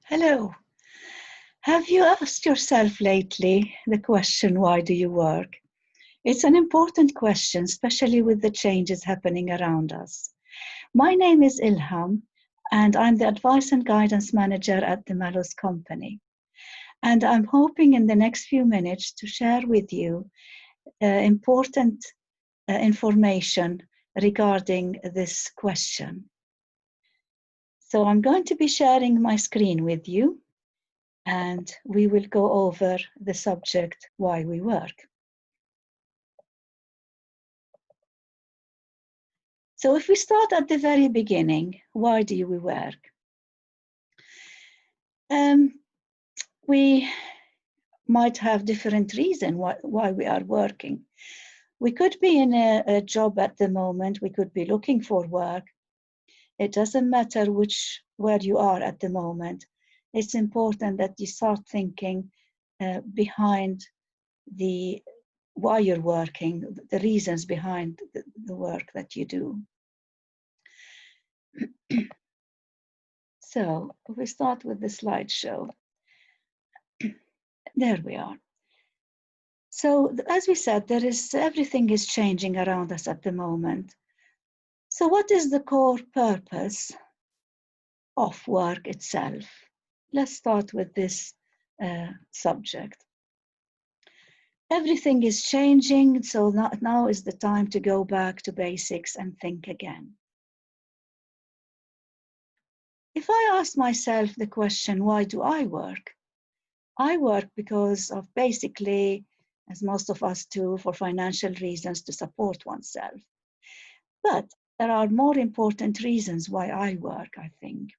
Hello. Have you asked yourself lately the question, why do you work? It's an important question, especially with the changes happening around us. My name is Ilham, and I'm the Advice and Guidance Manager at the Mallows Company. And I'm hoping in the next few minutes to share with you important information regarding this question. So I'm going to be sharing my screen with you, and we will go over the subject, why we work. So if we start at the very beginning, why do we work? We might have different reasons why we are working. We could be in a job at the moment, we could be looking for work. It doesn't matter where you are at the moment. It's important that you start thinking behind why you're working, the reasons behind the work that you do. So we start with the slideshow. There we are. So as we said, everything is changing around us at the moment. So what is the core purpose of work itself? Let's start with this subject. Everything is changing, so now is the time to go back to basics and think again. If I ask myself the question, why do I work? I work because of basically, as most of us do, for financial reasons to support oneself. But there are more important reasons why I work, I think.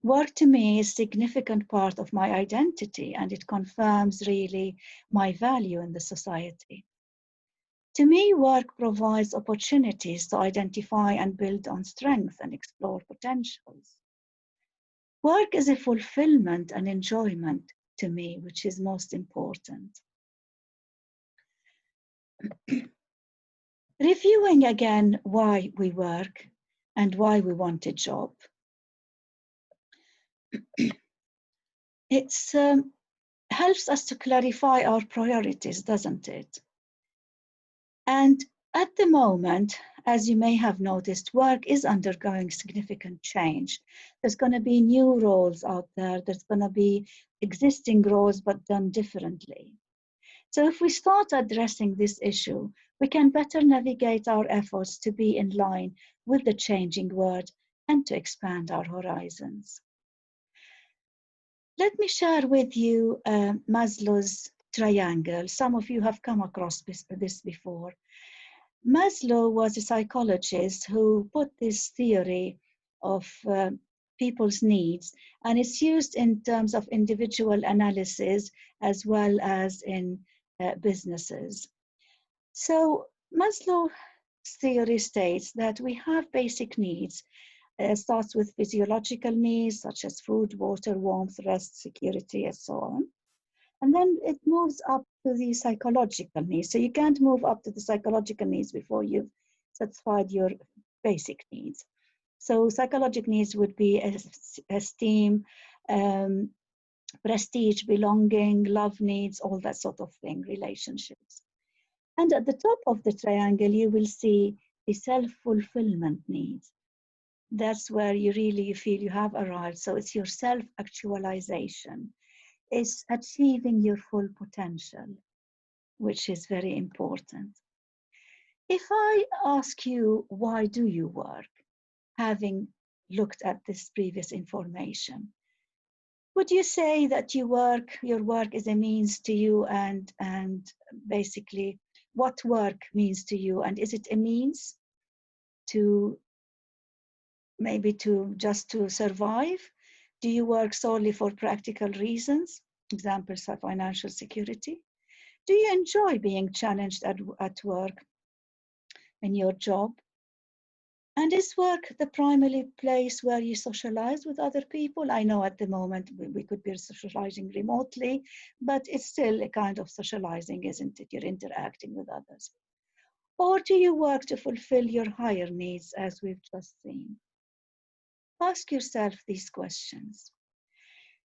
Work to me is a significant part of my identity, and it confirms really my value in the society. To me, work provides opportunities to identify and build on strengths and explore potentials. Work is a fulfillment and enjoyment to me, which is most important. Reviewing again why we work and why we want a job. It helps us to clarify our priorities, doesn't it? And at the moment, as you may have noticed, work is undergoing significant change. There's going to be new roles out there. There's going to be existing roles, but done differently. So if we start addressing this issue, we can better navigate our efforts to be in line with the changing world and to expand our horizons. Let me share with you Maslow's triangle. Some of you have come across this before. Maslow was a psychologist who put this theory of people's needs, and it's used in terms of individual analysis as well as in businesses. So Maslow's theory states that we have basic needs. It starts with physiological needs such as food, water, warmth, rest, security, and so on. And then it moves up to the psychological needs. So you can't move up to the psychological needs before you've satisfied your basic needs. So psychological needs would be esteem, prestige, belonging, love needs, all that sort of thing, relationships. And at the top of the triangle, you will see the self-fulfillment needs. That's where you feel you have arrived. So it's your self-actualization. It's achieving your full potential, which is very important. If I ask you, why do you work, having looked at this previous information, would you say that your work is a means to you, and basically what work means to you, and is it a means to maybe just to survive? Do you work solely for practical reasons? Examples are financial security. Do you enjoy being challenged at work in your job? And is work the primary place where you socialize with other people? I know at the moment we could be socializing remotely, but it's still a kind of socializing, isn't it? You're interacting with others. Or do you work to fulfill your higher needs, as we've just seen? Ask yourself these questions.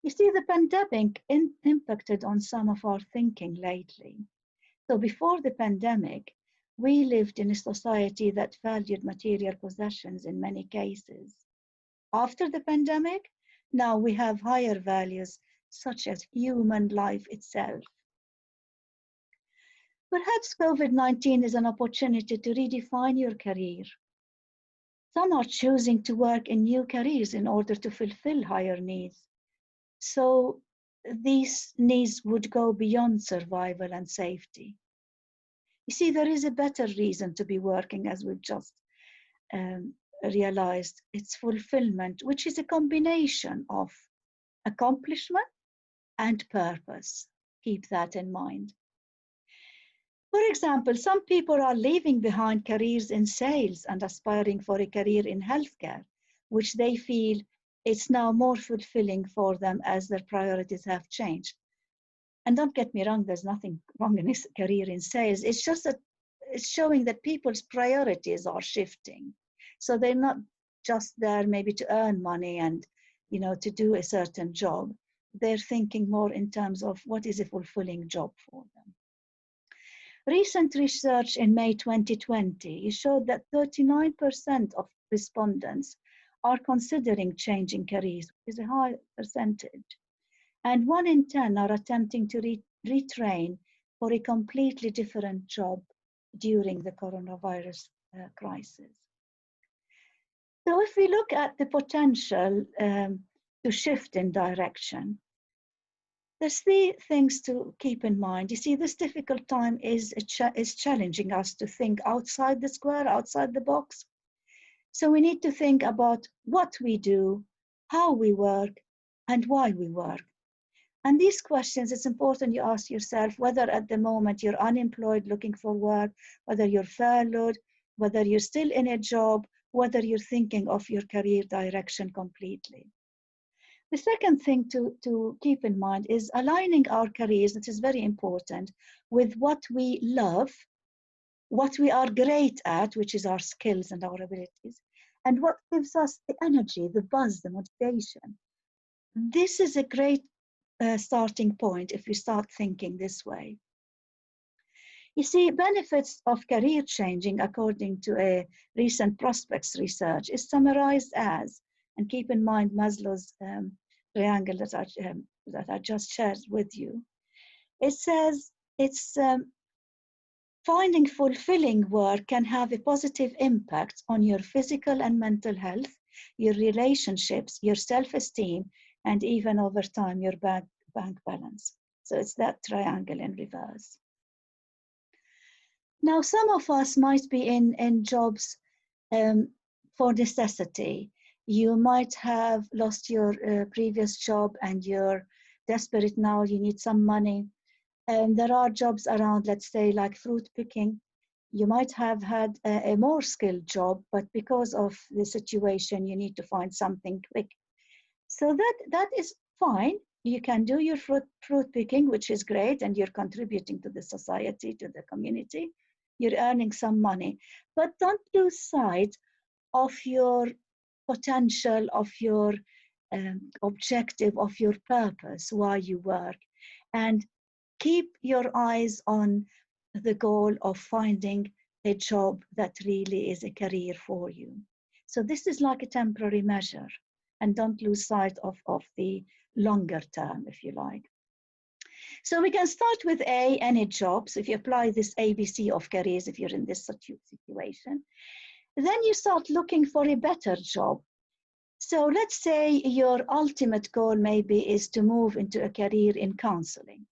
You see, the pandemic impacted on some of our thinking lately. So before the pandemic, we lived in a society that valued material possessions in many cases. After the pandemic, now we have higher values such as human life itself. Perhaps COVID-19 is an opportunity to redefine your career. Some are choosing to work in new careers in order to fulfill higher needs. So these needs would go beyond survival and safety. You see, there is a better reason to be working, as we've just realized. It's fulfillment, which is a combination of accomplishment and purpose. Keep that in mind. For example, some people are leaving behind careers in sales and aspiring for a career in healthcare, which they feel it's now more fulfilling for them as their priorities have changed. And don't get me wrong, there's nothing wrong in this career in sales. It's just that it's showing that people's priorities are shifting. So they're not just there maybe to earn money and, to do a certain job. They're thinking more in terms of what is a fulfilling job for them. Recent research in May 2020 showed that 39% of respondents are considering changing careers, which is a high percentage. And 1 in 10 are attempting to retrain for a completely different job during the coronavirus crisis. So if we look at the potential to shift in direction, there's 3 things to keep in mind. You see, this difficult time is challenging us to think outside the square, outside the box. So we need to think about what we do, how we work, and why we work. And these questions, it's important you ask yourself whether at the moment you're unemployed looking for work, whether you're furloughed, whether you're still in a job, whether you're thinking of your career direction completely. The second thing to keep in mind is aligning our careers, it is very important, with what we love, what we are great at, which is our skills and our abilities, and what gives us the energy, the buzz, the motivation. This is a great starting point if we start thinking this way. You see, benefits of career changing, according to a recent prospects research, is summarized as, and keep in mind Maslow's triangle that I just shared with you. It says it's finding fulfilling work can have a positive impact on your physical and mental health, your relationships, your self-esteem, and even over time, your bank balance. So it's that triangle in reverse. Now, some of us might be in jobs for necessity. You might have lost your previous job and you're desperate now, you need some money. And there are jobs around, let's say, like fruit picking. You might have had a more skilled job, but because of the situation, you need to find something quick. So that is fine. You can do your fruit picking, which is great, and you're contributing to the society, to the community. You're earning some money, but don't lose sight of your potential, of your objective, of your purpose, why you work, and keep your eyes on the goal of finding a job that really is a career for you. So this is like a temporary measure, and don't lose sight of the longer term, if you like. So we can start with any jobs. If you apply this ABC of careers, if you're in this situation, then you start looking for a better job. So let's say your ultimate goal maybe is to move into a career in counseling.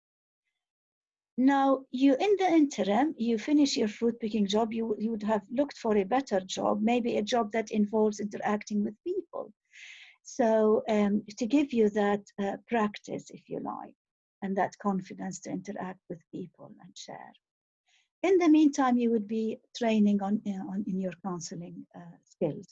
Now, in the interim, you finish your fruit picking job, you would have looked for a better job, maybe a job that involves interacting with people. So to give you that practice, if you like, and that confidence to interact with people and share. In the meantime, you would be training in your counseling skills.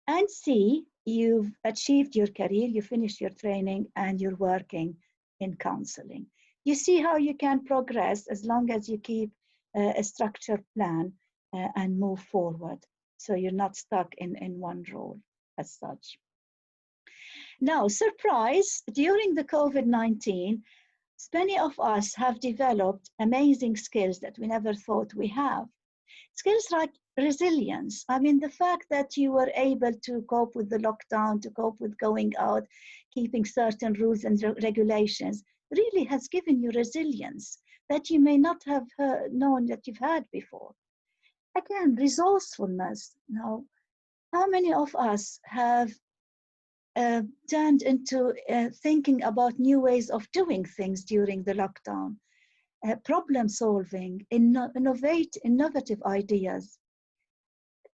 And C, you've achieved your career, you finished your training, and you're working in counseling. You see how you can progress as long as you keep a structured plan and move forward. So you're not stuck in one role as such. Now, surprise, during the COVID-19, many of us have developed amazing skills that we never thought we have. Skills like resilience. I mean, the fact that you were able to cope with the lockdown, to cope with going out, keeping certain rules and regulations, really has given you resilience that you may not have known that you've had before. Again, resourcefulness. Now, how many of us have turned into thinking about new ways of doing things during the lockdown? Problem solving, innovative ideas.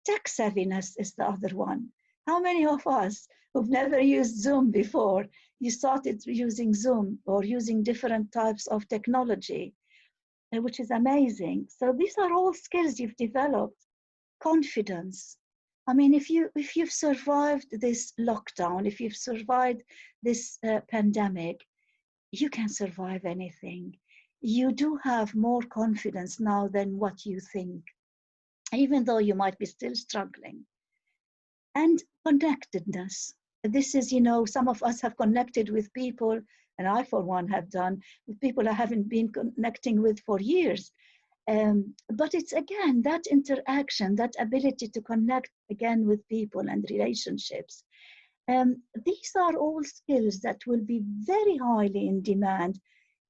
Tech savviness is the other one. How many of us who've never used Zoom before, you started using Zoom or using different types of technology, which is amazing. So these are all skills you've developed. Confidence. I mean, if you've survived this lockdown, if you've survived this pandemic, you can survive anything. You do have more confidence now than what you think, even though you might be still struggling. And connectedness. This is, some of us have connected with people, and I, for one, have done, with people I haven't been connecting with for years. But it's, again, that interaction, that ability to connect again with people and relationships. These are all skills that will be very highly in demand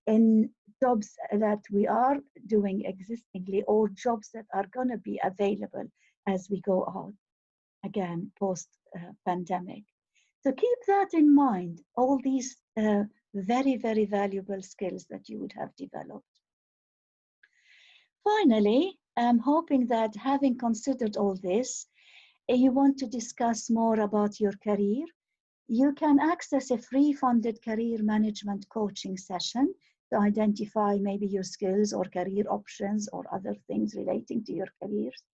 in jobs that we are doing existingly or jobs that are going to be available as we go out, again, post-pandemic. So keep that in mind, all these very, very valuable skills that you would have developed. Finally, I'm hoping that having considered all this, you want to discuss more about your career. You can access a free funded career management coaching session to identify maybe your skills or career options or other things relating to your careers.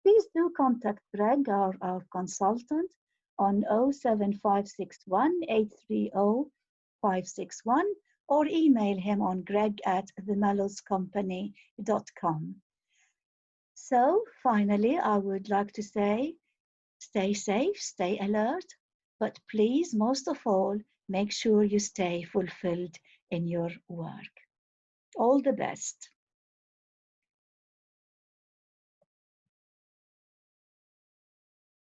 Please do contact Greg, our consultant, on 07561 830 561 or email him on greg@themellowscompany.com. So finally, I would like to say, stay safe, stay alert, but please, most of all, make sure you stay fulfilled in your work. All the best.